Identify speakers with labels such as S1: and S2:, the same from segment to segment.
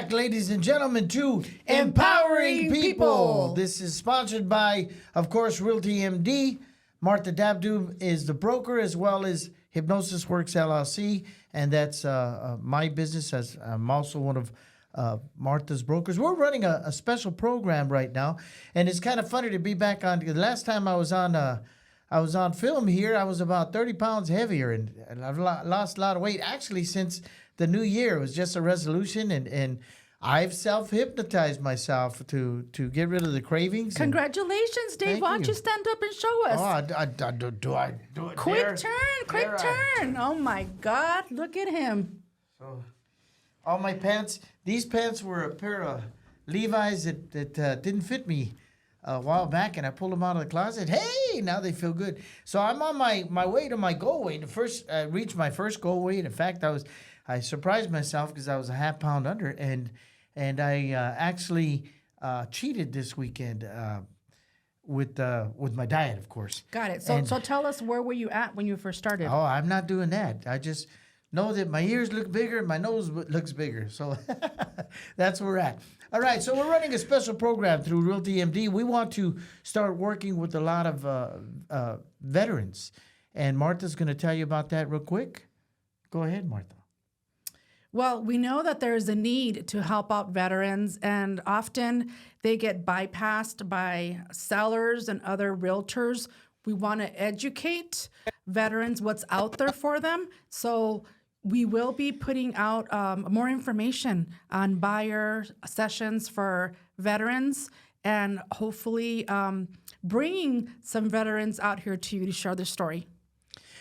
S1: back, ladies and gentlemen, to Empowering People. This is sponsored by, of course, Realty MD. Martha Dabdoub is the broker, as well as Hypnosis Works LLC, and that's my business. As I'm also one of Martha's brokers. We're running a special program right now, and it's kind of funny to be back on. The last time I was on film here, I was about 30 pounds heavier, and I've lost a lot of weight. Actually, since the new year, it was just a resolution, and I've self-hypnotized myself to get rid of the cravings.
S2: Congratulations, Dave. Why don't you stand up and show us?
S1: Oh, do I do it?
S2: Quick turn. Oh, my God. Look at him.
S1: So, all my pants, these pants were a pair of Levi's that didn't fit me a while back, and I pulled them out of the closet. Hey, now they feel good. So I'm on my way to my goal weight. I reached my first goal weight. In fact, I surprised myself because I was a half pound under, and I actually cheated this weekend with my diet, of course.
S2: Got it. So tell us, where were you at when you first started?
S1: Oh, I'm not doing that. I just know that my ears look bigger and my nose looks bigger. So that's where we're at. All right, so we're running a special program through Realty MD. We want to start working with a lot of veterans, and Martha's going to tell you about that real quick. Go ahead, Martha.
S2: Well, we know that there is a need to help out veterans, and often they get bypassed by sellers and other realtors. We want to educate veterans what's out there for them. So we will be putting out more information on buyer sessions for veterans, and hopefully bringing some veterans out here to you to share their story.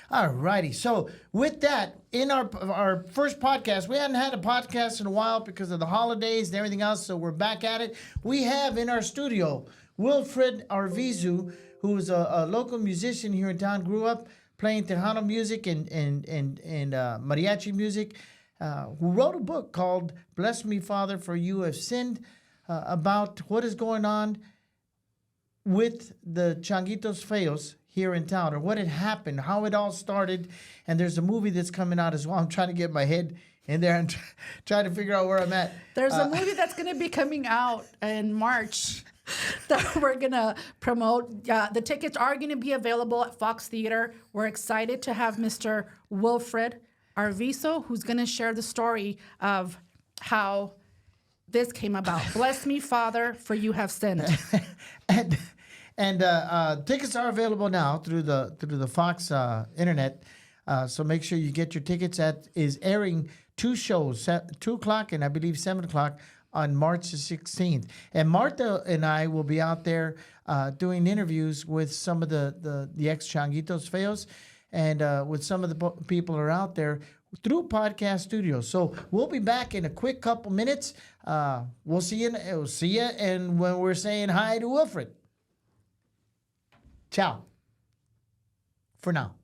S1: All righty. So with that, in our first podcast, we hadn't had a podcast in a while because of the holidays and everything else, so we're back at it. We have in our studio Wilfred Arvizu, who is a local musician here in town, grew up playing Tejano music and mariachi music, who wrote a book called Bless Me, Father, for You Have Sinned, about what is going on with the Changuitos Feos here in town, or what had happened, how it all started. And there's a movie that's coming out as well. I'm trying to get my head in there and trying to figure out where I'm at.
S2: There's a movie that's going to be coming out in March that we're going to promote. The tickets are going to be available at Fox Theater. We're excited to have Mr. Wilfred Arvizu, who's going to share the story of how this came about. Bless me, Father, for you have sinned.
S1: And tickets are available now through the Fox internet. So make sure you get your tickets. That is airing 2 shows, 2 o'clock and I believe 7 o'clock on March the 16th. And Martha and I will be out there doing interviews with some of the ex-Changuitos Feos, and with some of the people who are out there through Podcast Studios. So we'll be back in a quick couple minutes. We'll see you, and when we're saying hi to Wilfred. Ciao. For now.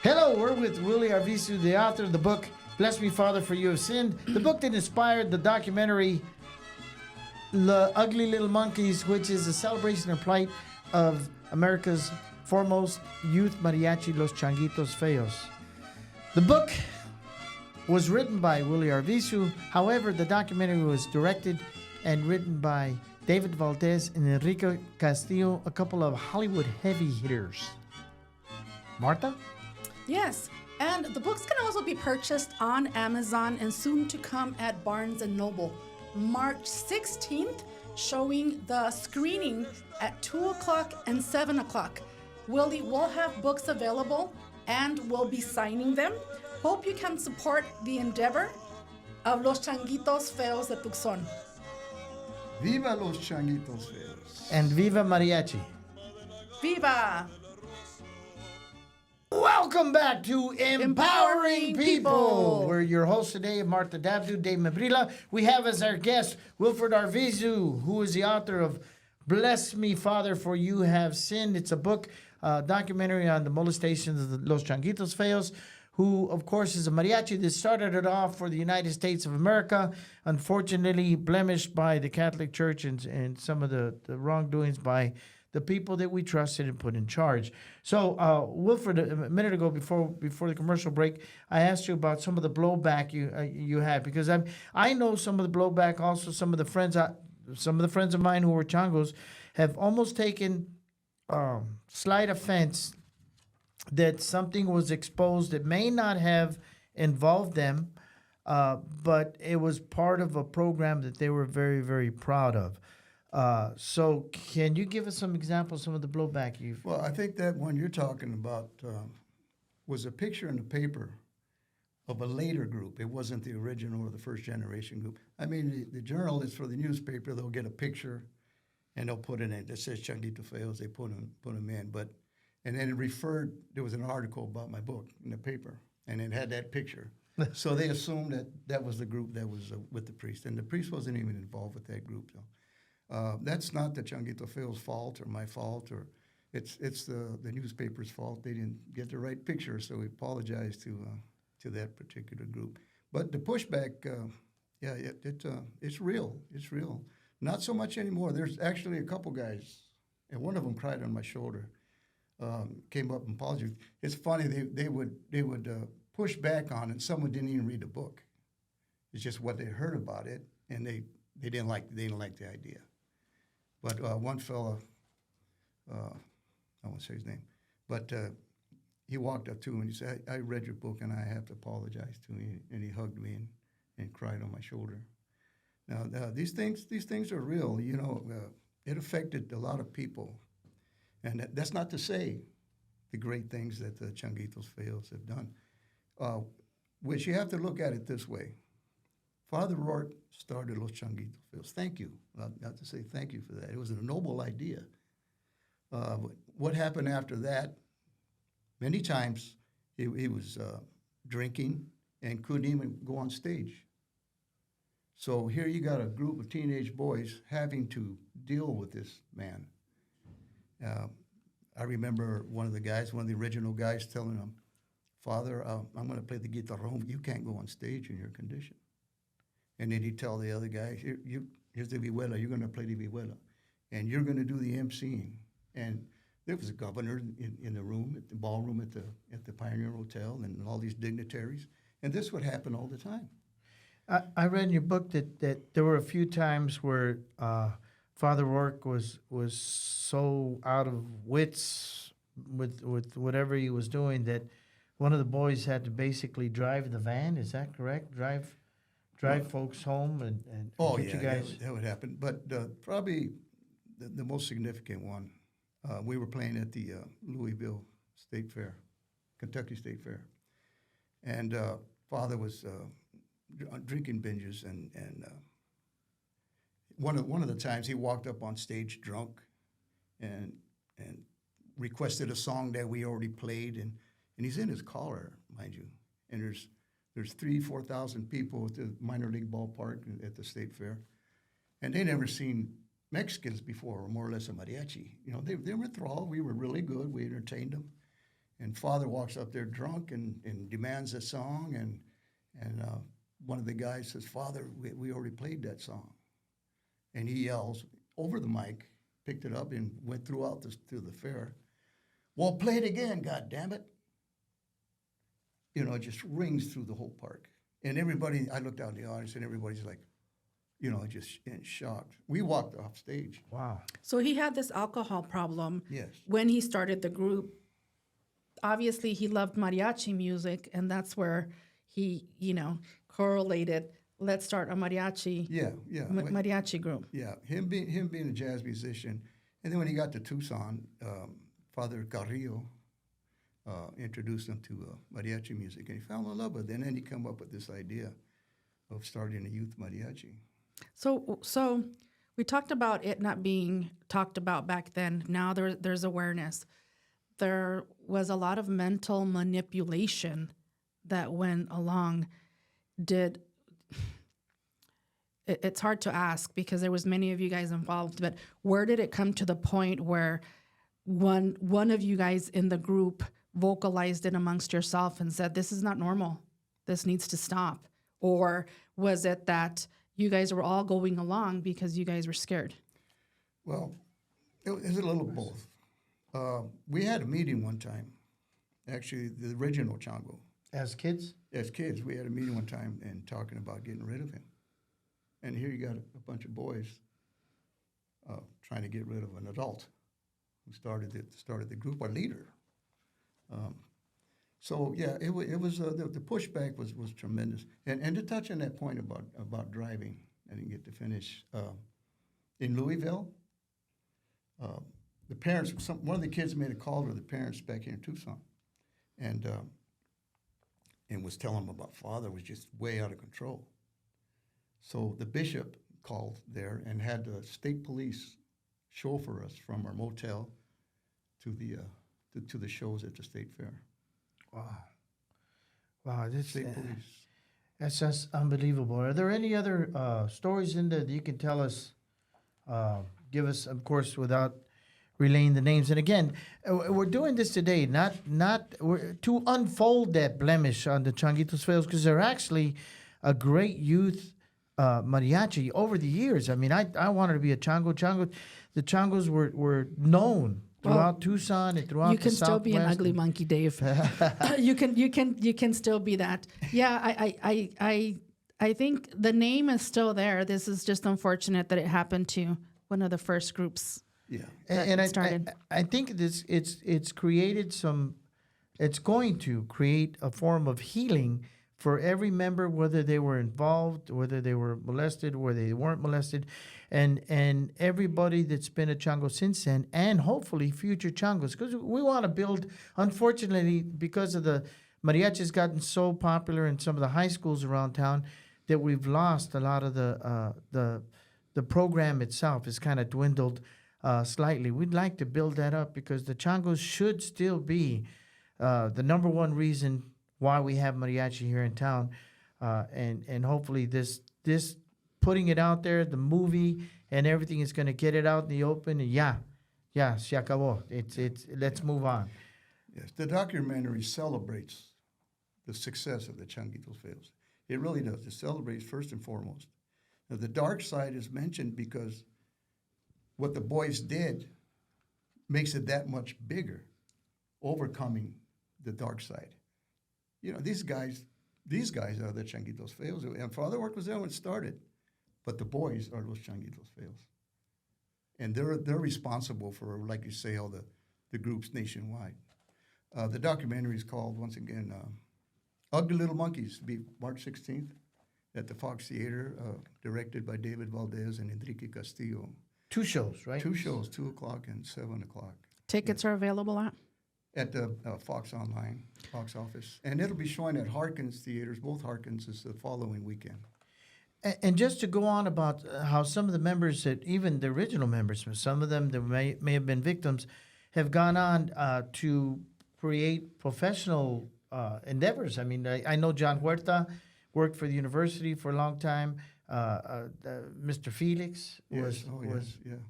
S1: Hello, we're with Willie Arvizu, the author of the book, Bless Me, Father, for You Have Sinned. The book that inspired the documentary, The Ugly Little Monkeys, which is a celebration and plight of America's foremost youth mariachi, Los Changuitos Feos. The book was written by Willie Arvizu. However, the documentary was directed and written by David Valdez and Enrique Castillo, a couple of Hollywood heavy hitters. Martha?
S2: Yes, and the books can also be purchased on Amazon and soon to come at Barnes & Noble. March 16th, showing the screening at 2 o'clock and 7 o'clock. Willie will have books available and will be signing them. Hope you can support the endeavor of Los Changuitos Feos de Tucson.
S3: Viva Los Changuitos Feos.
S1: And Viva Mariachi.
S2: Viva!
S1: Welcome back to Empowering People. We're your hosts today, Martha Dabdoub, Dave Membrila. We have as our guest Wilfred Arvizu, who is the author of Bless Me, Father, for You Have Sinned. It's a book, documentary on the molestations of the Los Changuitos Feos, who, of course, is a mariachi that started it off for the United States of America, unfortunately blemished by the Catholic Church and some of the wrongdoings by the people that we trusted and put in charge. So, Wilfred, a minute ago before the commercial break, I asked you about some of the blowback you had, because I know some of the blowback. Also, some of the friends of mine who were Changos have almost taken slight offense that something was exposed that may not have involved them, but it was part of a program that they were very, very proud of. So can you give us some examples, some of the blowback you've...
S3: Well, I think that one you're talking about was a picture in the paper of a later group. It wasn't the original or the first generation group. I mean, the journalists for the newspaper, they'll get a picture and they'll put it in. It says Changuito Feos. They put them in. And then there was an article about my book in the paper, and it had that picture. So they assumed that was the group that was with the priest. And the priest wasn't even involved with that group, though. That's not the Changuito Feos' fault or my fault, or it's the newspaper's fault. They didn't get the right picture, so we apologize to that particular group. But the pushback, it's real. It's real. Not so much anymore. There's actually a couple guys, and one of them cried on my shoulder, came up and apologized. It's funny, they would push back on it. Someone didn't even read the book. It's just what they heard about it, and they didn't like the idea. But one fella, I won't say his name, but he walked up to me and he said, I read your book and I have to apologize to you. And he hugged me and cried on my shoulder. Now, these things are real. You know, it affected a lot of people. And that's not to say the great things that the Changuitos Feos have done, which you have to look at it this way. Father Rourke started Los Changos Feos. Thank you. I have to say thank you for that. It was a noble idea. What happened after that, many times he was drinking and couldn't even go on stage. So here you got a group of teenage boys having to deal with this man. I remember one of the original guys telling him, Father, I'm going to play the guitar home. You can't go on stage in your condition. And then he'd tell the other guy, here's the vihuela, you're going to play the vihuela, and you're going to do the emceeing. And there was a governor in the room, at the ballroom at the Pioneer Hotel, and all these dignitaries. And this would happen all the time.
S1: I read in your book that there were a few times where Father Rourke was so out of wits with whatever he was doing that one of the boys had to basically drive the van. Is that correct? Drive folks home and get you guys.
S3: That would happen. But probably the most significant one, we were playing at the Louisville State Fair, Kentucky State Fair, and Father was drinking binges, and one of the times he walked up on stage drunk, and requested a song that we already played, and he's in his collar, mind you, and there's 3,000-4,000 people at the minor league ballpark at the state fair, and they never seen Mexicans before, or more or less a mariachi. You know, they were enthralled. We were really good. We entertained them, and Father walks up there drunk and demands a song, and one of the guys says, Father, we already played that song, and he yells over the mic, picked it up, and went through the fair. Well, play it again, God damn it. You know, it just rings through the whole park. And everybody, I looked out in the audience, and everybody's like, you know, just in shock. We walked off stage.
S1: Wow.
S2: So he had this alcohol problem.
S3: Yes.
S2: When he started the group. Obviously, he loved mariachi music, and that's where he, correlated, let's start a mariachi mariachi group.
S3: Yeah, him being a jazz musician. And then when he got to Tucson, Father Carrillo introduced him to mariachi music, and he fell in love with it. And then he came up with this idea of starting a youth mariachi.
S2: So we talked about it not being talked about back then. Now there's awareness. There was a lot of mental manipulation that went along. It's hard to ask because there was many of you guys involved, but where did it come to the point where one of you guys in the group vocalized it amongst yourself and said, this is not normal, this needs to stop? Or was it that you guys were all going along because you guys were scared?
S3: Well, It was a little both. We had a meeting one time, actually the original Chango.
S1: As kids?
S3: As kids, we had a meeting one time and talking about getting rid of him. And here you got a bunch of boys trying to get rid of an adult who started the group, our leader. So yeah, it was the pushback was tremendous. And to touch on that point about driving, I didn't get to finish. In Louisville, the parents, one of the kids made a call to the parents back here in Tucson, and was telling them about father was just way out of control. So the bishop called there and had the state police chauffeur us from our motel to the shows at the state fair.
S1: Wow, this
S3: State police.
S1: that's just unbelievable. Are there any other stories in there that you can tell us? Give us, of course, without relaying the names. And again, we're doing this today, not to unfold that blemish on the Changuitos Feos, because they're actually a great youth mariachi over the years. I mean, I wanted to be a chango. The changos were known throughout Tucson and throughout the Southwest.
S2: You can still be an ugly monkey, Dave. you can still be that. Yeah, I think the name is still there. This is just unfortunate that it happened to one of the first groups.
S3: Yeah.
S1: And
S2: started.
S1: I think it's created some. It's going to create a form of healing for every member, whether they were involved, whether they were molested, whether they weren't molested, and everybody that's been a chango since then, and hopefully future changos, because we want to build. Unfortunately, because of the mariachi's gotten so popular in some of the high schools around town, that we've lost a lot of the program itself. Has kind of dwindled slightly. We'd like to build that up because the changos should still be the number one reason why we have mariachi here in town, and hopefully this putting it out there, the movie and everything is going to get it out in the open. And se acabó. It's let's move on.
S3: Yes, the documentary celebrates the success of the Changuitos Feos. It really does. It celebrates first and foremost. Now, the dark side is mentioned because what the boys did makes it that much bigger, overcoming the dark side. You know, these guys are the Changuitos Feos. And Father Work was there when it started, but the boys are Los Changuitos Feos. And they're responsible for, like you say, all the groups nationwide. The documentary is called, once again, Ugly Little Monkeys, to be March 16th at the Fox Theater, directed by David Valdez and Enrique Castillo.
S1: 2 shows, right?
S3: 2 shows, 2 o'clock and 7 o'clock.
S2: Tickets are available at?
S3: At the Fox Online, Fox office. And it'll be showing at Harkins Theaters, both Harkins, is the following weekend.
S1: And just to go on about how some of the members, that even the original members, some of them that may have been victims, have gone on to create professional endeavors. I mean, I know John Huerta worked for the university for a long time. Mr. Felix was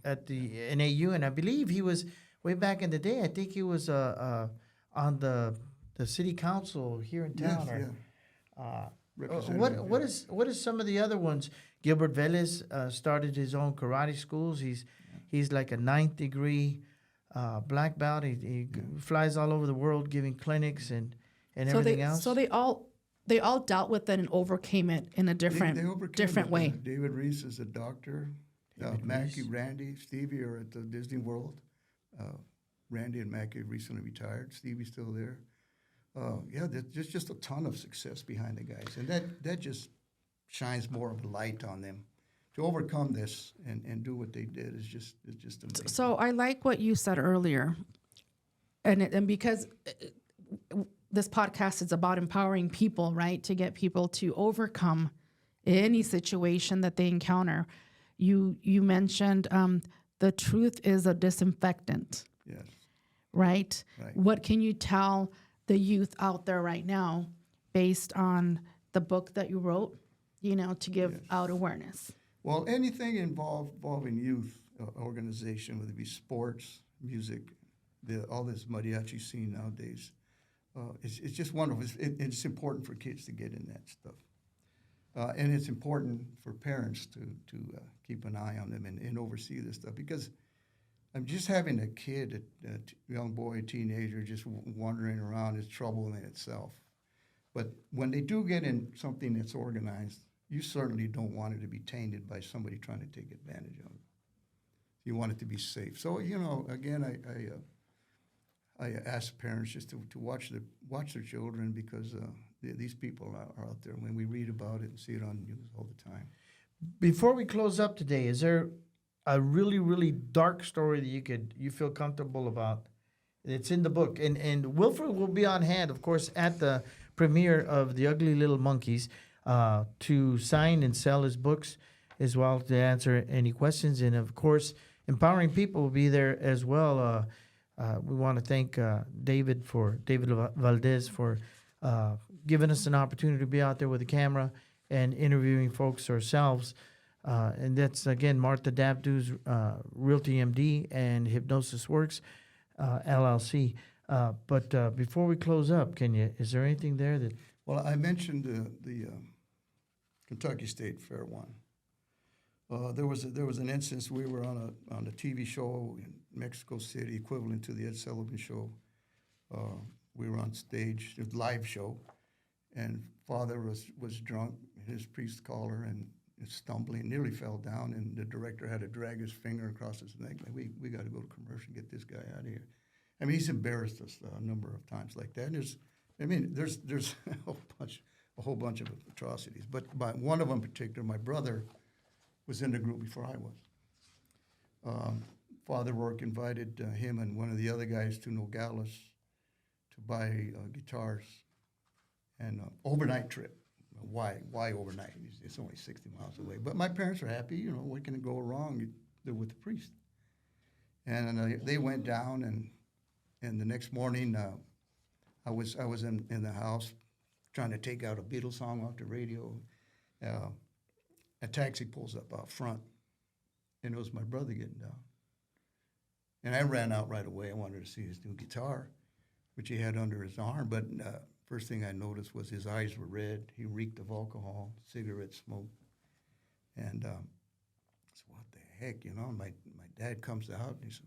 S1: at the NAU, and I believe he was, way back in the day, I think he was on the city council here in town.
S3: Yes,
S1: what is some of the other ones? Gilbert Velez started his own karate schools. He's like a 9th degree black belt. He flies all over the world giving clinics and everything else.
S2: So they all dealt with it and overcame it in a different way.
S3: David Reese is a doctor. Mackie, Randy, Stevie are at the Disney World. Randy and Mackie recently retired. Stevie's still there. There's just a ton of success behind the guys, and that just shines more of a light on them to overcome this and do what they did is just amazing.
S2: So I like what you said earlier, and because this podcast is about empowering people, right, to get people to overcome any situation that they encounter. You mentioned the truth is a disinfectant.
S3: Yes.
S2: Right? What can you tell the youth out there right now based on the book that you wrote, to give out awareness? Well,
S3: anything involving youth organization, whether it be sports, music, all this mariachi scene nowadays, it's just wonderful. It's important for kids to get in that stuff. And it's important for parents to keep an eye on them and oversee this stuff because I'm just having a kid, a young boy, a teenager, just wandering around is trouble in itself. But when they do get in something that's organized, you certainly don't want it to be tainted by somebody trying to take advantage of it. You want it to be safe. So, again, I ask parents just to watch their children, because these people are out there. When we read about it and see it on the news all the time.
S1: Before we close up today, is there a really, really dark story that you feel comfortable about? It's in the book. And Wilfred will be on hand, of course, at the premiere of The Ugly Little Monkeys to sign and sell his books as well, to answer any questions. And, of course, Empowering People will be there as well. We want to thank David Valdez for giving us an opportunity to be out there with a camera and interviewing folks ourselves. And that's, again, Martha Dabdoub's Realty MD and Hypnosis Works LLC. But before we close up, is there anything there that...
S3: Well, I mentioned the Kentucky State Fair one. There was an instance. We were on a TV show in Mexico City, equivalent to the Ed Sullivan Show. We were on stage, a live show, and father was drunk, his priest collar, and stumbling, nearly fell down, and the director had to drag his finger across his neck. Like, we got to go to commercial, get this guy out of here. I mean, he's embarrassed us a number of times like that. And there's a whole bunch of atrocities. But one of them in particular, my brother was in the group before I was. Father Rourke invited him and one of the other guys to Nogales to buy guitars, and overnight trip. Why overnight? It's only 60 miles away. But my parents are happy. What can go wrong? They're with the priest. And they went down, and the next morning, I was in the house trying to take out a Beatles song off the radio. A taxi pulls up out front, and it was my brother getting down. And I ran out right away. I wanted to see his new guitar, which he had under his arm. But first thing I noticed was his eyes were red. He reeked of alcohol, cigarette smoke. And I said, what the heck, My dad comes out, and he said,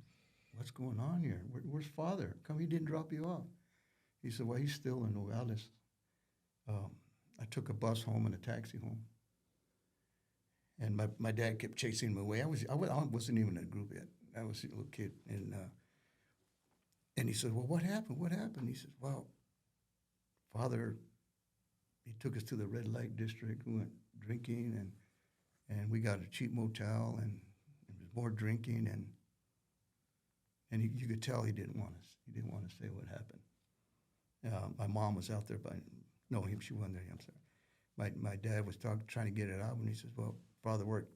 S3: what's going on here? Where's father? Come, he didn't drop you off. He said, well, he's still in Nogales. I took a bus home and a taxi home. And my dad kept chasing him away. I wasn't even in a group yet. I was a little kid. And he said, well, what happened? What happened? He said, well, father, he took us to the red light district. We went drinking, and we got a cheap motel, and there was more drinking, and you could tell he didn't want to say what happened. My mom was out there, she wasn't there. I'm sorry. My dad was trying to get it out, and he says, well, Father Work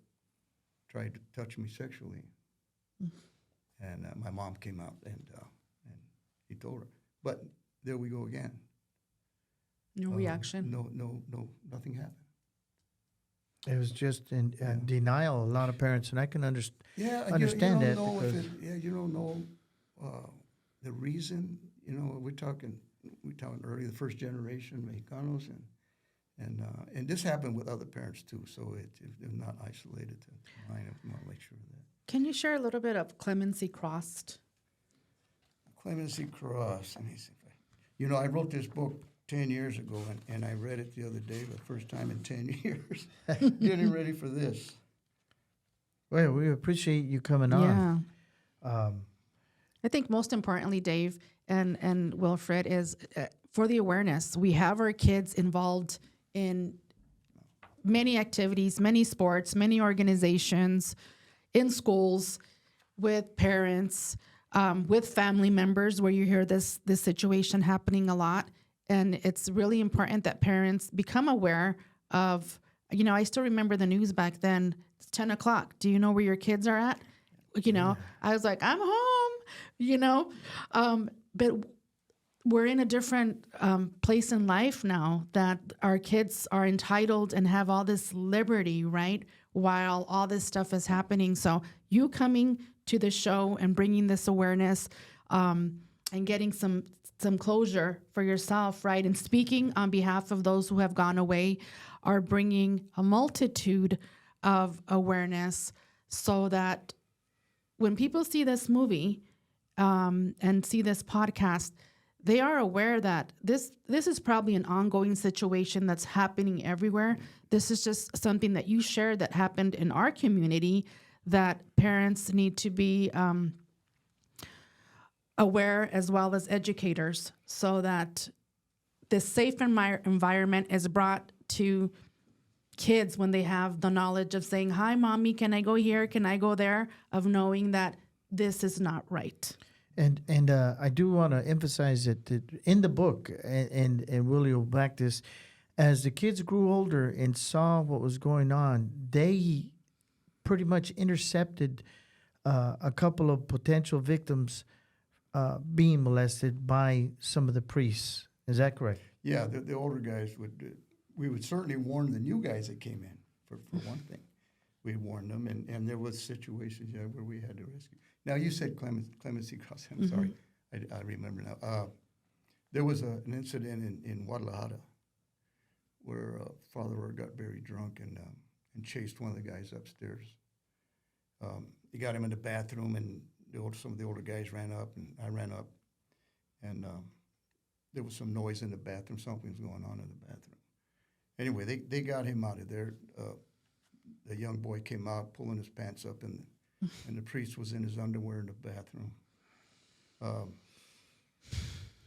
S3: tried to touch me sexually. And my mom came out, and he told her. But there we go again.
S2: No reaction.
S3: No, nothing happened.
S1: It was just in denial. A lot of parents, and I can understand that.
S3: You don't know the reason. We're talking earlier, the first generation Mexicanos, and this happened with other parents too. So they're not isolated to mine. I want to make sure of that.
S2: Can you share a little bit of Clemency Crossed?
S3: Clemency Cross. Let me see if I wrote this book 10 years ago, and I read it the other day for the first time in 10 years. Getting ready for this.
S1: Well, we appreciate you coming on.
S2: Yeah. I think most importantly, Dave and Wilfred, is for the awareness. We have our kids involved in many activities, many sports, many organizations, in schools, with parents, with family members, where you hear this situation happening a lot. And it's really important that parents become aware of, I still remember the news back then. It's 10 o'clock. Do you know where your kids are at? I was like, I'm home, but we're in a different place in life now, that our kids are entitled and have all this liberty, right? While all this stuff is happening. So you coming to the show and bringing this awareness and getting some closure for yourself, right? And speaking on behalf of those who have gone away are bringing a multitude of awareness so that when people see this movie and see this podcast, they are aware that this is probably an ongoing situation that's happening everywhere. This is just something that you shared that happened in our community that parents need to be aware as well as educators so that this safe environment is brought to kids when they have the knowledge of saying, hi, mommy, can I go here? Can I go there? Of knowing that this is not right.
S1: And I do want to emphasize that in the book, and Willie will back this, as the kids grew older and saw what was going on, they pretty much intercepted a couple of potential victims being molested by some of the priests. Is that correct?
S3: Yeah, the older guys we would certainly warn the new guys that came in, for one thing. We warned them, and there was situations where we had to rescue. Now, you said clemency cross. I'm sorry. I remember now. There was an incident in Guadalajara where Father Orr got very drunk and chased one of the guys upstairs. He got him in the bathroom, and some of the older guys ran up, and I ran up, and there was some noise in the bathroom. Something was going on in the bathroom. Anyway, they got him out of there. The young boy came out pulling his pants up, and the priest was in his underwear in the bathroom.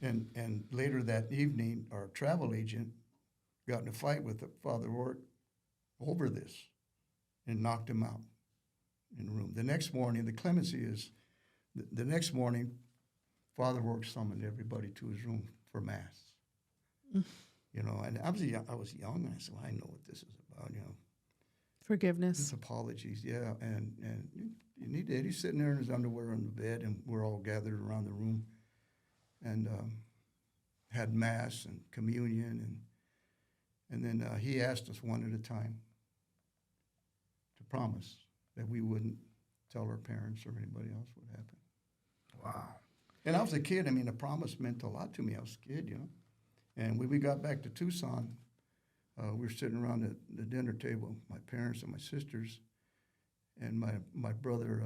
S3: And later that evening, our travel agent got in a fight with Father Orr over this and knocked him out in the room. The next morning, the clemency is, the next morning, Father Orr summoned everybody to his room for Mass. And I was young, and I said, well, I know what this is about,
S2: Forgiveness.
S3: It's apologies, yeah. And you need that. He's sitting there in his underwear on the bed, and we're all gathered around the room and had Mass and communion. And then he asked us one at a time to promise that we wouldn't tell our parents or anybody else what happened.
S1: Wow.
S3: And I was a kid. I mean, a promise meant a lot to me. I was a kid, And when we got back to Tucson, we were sitting around the dinner table, my parents and my sisters, and my brother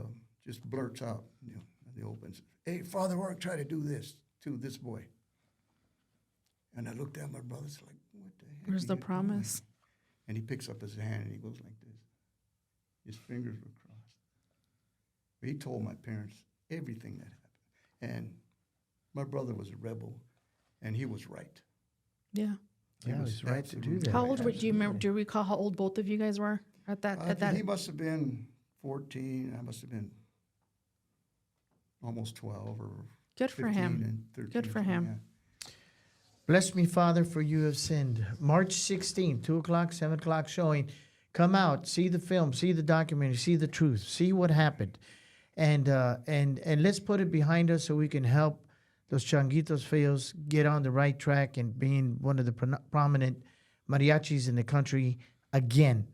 S3: just blurts out, in the open, hey, Father Orr tried to do this to this boy. And I looked at my brother, like, what the heck?
S2: Where's the promise?
S3: Doing? And he picks up his hand and he goes like this. His fingers were crossed. He told my parents everything that happened. And my brother was a rebel, and he was right.
S2: Yeah.
S1: He was right to do that.
S2: How old were, do you remember? Do you recall how old both of you guys were at that?
S3: He must have been 14. I must have been almost 12 or
S2: Good for
S3: 15
S2: him.
S3: and 13.
S2: Good for him.
S3: Yeah.
S1: Bless me, Father, for you have sinned. March 16th, 2 o'clock, 7 o'clock showing. Come out, see the film, see the documentary, see the truth, see what happened. And let's put it behind us so we can help Los Changuitos Feos get on the right track and being one of the prominent mariachis in the country again,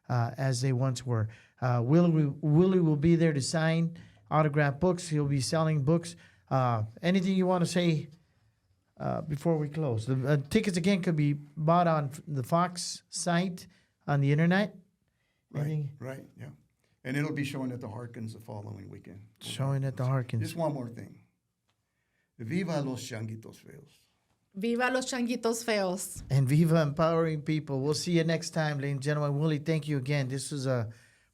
S1: as they once were. Willie will be there to sign autograph books. He'll be selling books. Anything you want to say before we close? The tickets, again, could be bought on the Fox site on the internet.
S3: Right, yeah. And it'll be showing at the Harkins the following weekend.
S1: Showing at the Harkins.
S3: Just one more thing. Viva Los Changuitos Feos.
S2: Viva Los Changuitos Feos.
S1: And Viva Empowering People. We'll see you next time, ladies and gentlemen. Willie, thank you again. This was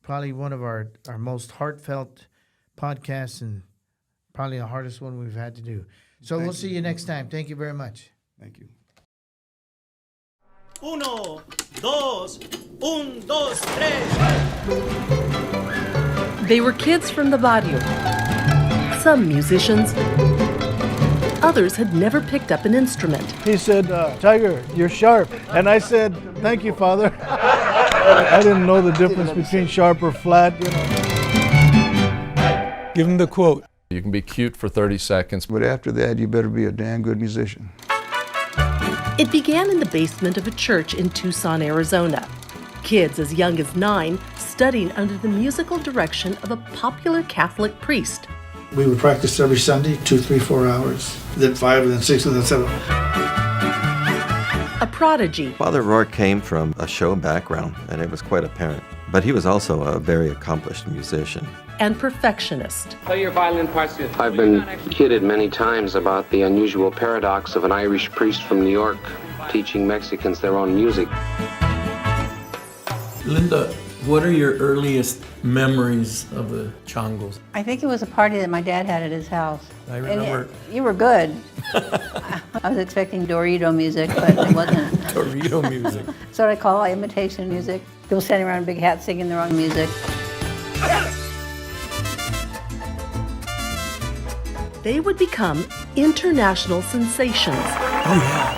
S1: probably one of our most heartfelt podcasts and probably the hardest one we've had to do. So we'll see you next time. Thank you very much.
S3: Thank you.
S4: 1, 2, 1, 2, 3.
S5: They were kids from the barrio. Some musicians. Others had never picked up an instrument.
S6: He said, Tiger, you're sharp. And I said, thank you, Father. I didn't know the difference between sharp or flat.
S7: Give him the quote. You can be cute for 30 seconds.
S3: But after that, you better be a damn good musician.
S5: It began in the basement of a church in Tucson, Arizona. Kids as young as 9 studying under the musical direction of a popular Catholic priest.
S8: We would practice every Sunday, 2, 3, 4 hours, then 5, then 6, and then 7.
S5: A prodigy.
S9: Father Orr came from a show background, and it was quite apparent. But he was also a very accomplished musician.
S5: and perfectionist.
S9: Play your violin parts.
S10: I've been kidded many times about the unusual paradox of an Irish priest from New York teaching Mexicans their own music.
S11: Linda, what are your earliest memories of the Changos?
S12: I think it was a party that my dad had at his house.
S11: I remember.
S12: You were good. I was expecting Dorito music, but it wasn't.
S11: Dorito music.
S12: That's what I call imitation music. People standing around in big hats singing their own music.
S5: They would become international sensations.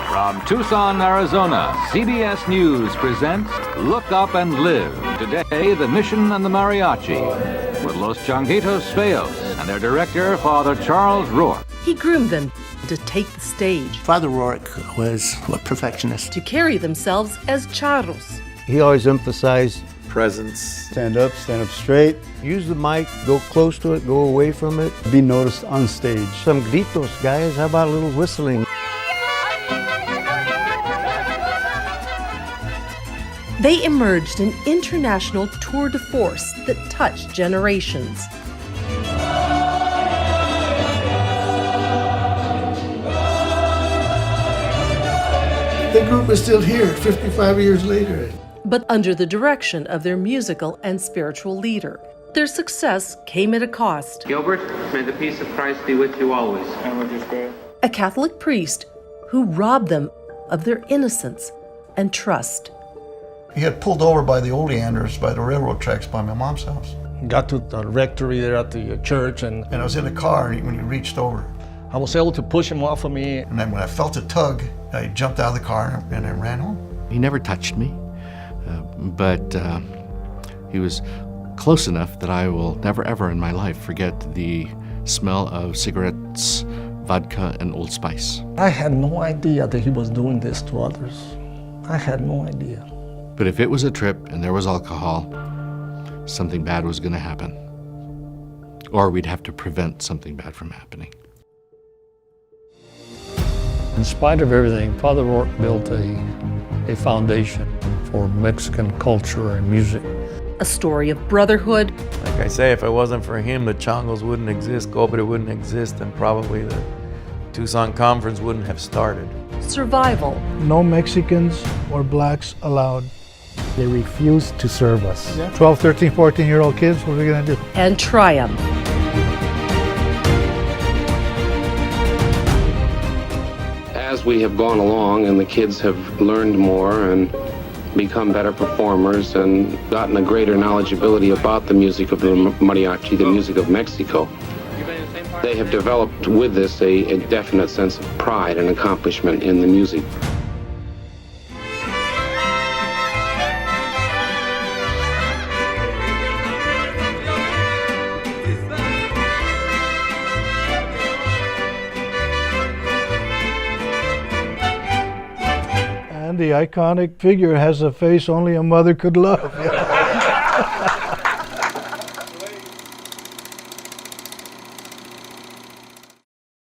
S13: From Tucson, Arizona, CBS News presents Look Up and Live. Today, the Mission and the Mariachi, with Los Changos Feos and their director, Father Charles Rourke.
S5: He groomed them to take the stage,
S14: Father Rourke was a perfectionist.
S5: to carry themselves as charros.
S6: He always emphasized
S15: presence.
S6: stand up straight, use the mic, go close to it, go away from it, be noticed on stage. Some gritos, guys, how about a little whistling?
S5: They emerged an international tour de force that touched generations.
S8: The group is still here 55 years later.
S5: But under the direction of their musical and spiritual leader. Their success came at a cost.
S10: Gilbert, may the peace of Christ be with you always.
S9: And with your spirit.
S5: A Catholic priest who robbed them of their innocence and trust.
S3: He had pulled over by the oleanders by the railroad tracks by my mom's house.
S6: Got to the rectory there at the church, and
S3: I was in the car when he reached over.
S6: I was able to push him off of me.
S3: And then when I felt a tug, I jumped out of the car and I ran home.
S15: He never touched me, but he was close enough that I will never ever in my life forget the smell of cigarettes, vodka, and Old Spice.
S6: I had no idea that he was doing this to others. I had no idea.
S15: But if it was a trip and there was alcohol, something bad was going to happen. Or we'd have to prevent something bad from happening.
S6: In spite of everything, Father Rourke built a foundation for Mexican culture and music.
S5: A story of brotherhood.
S16: Like I say, if it wasn't for him, the Changos wouldn't exist, Cobre wouldn't exist, and probably the Tucson Conference wouldn't have started.
S5: Survival.
S6: No Mexicans or blacks allowed. They refused to serve us. 12, 13, 14-year-old kids, what are we going to do?
S5: And triumph.
S10: As we have gone along and the kids have learned more and become better performers and gotten a greater knowledgeability about the music of the mariachi, the music of Mexico, they have developed with this a definite sense of pride and accomplishment in the music.
S6: And the iconic figure has a face only a mother could love.